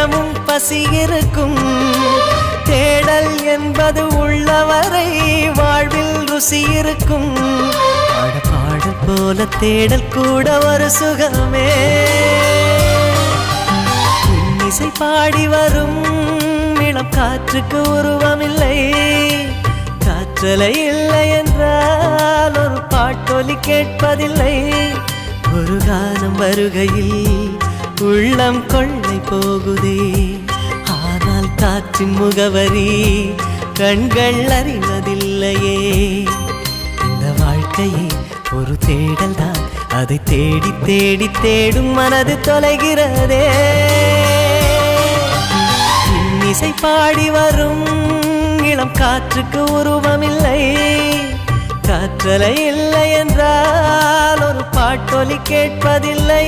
தினமும் பசி இருக்கும். தேடல் என்பது உள்ளவரை வாழ்வில் ருசி இருக்கும். பாடல் போல தேடல் கூட ஒரு சுகமே. இசை பாடி வரும் இளம் காற்றுக்கு உருவமில்லை. காற்றலை இல்லை என்றால் ஒரு பாட்டொலி கேட்பதில்லை. ஒரு காலம் வருகையில் உள்ளம் கொள்ளை போகுதே. ஆனால் காற்றின் முகவரி கண்கள் அறிவதில்லையே. இந்த வாழ்க்கையே ஒரு தேடல் தான். அதை தேடி தேடி தேடும் மனது தொலைகிறதே. இசை பாடி வரும் இளம் காற்றுக்கு உருவமில்லை. காற்றலை இல்லை என்றால் ஒரு பாட்டொலி கேட்பதில்லை.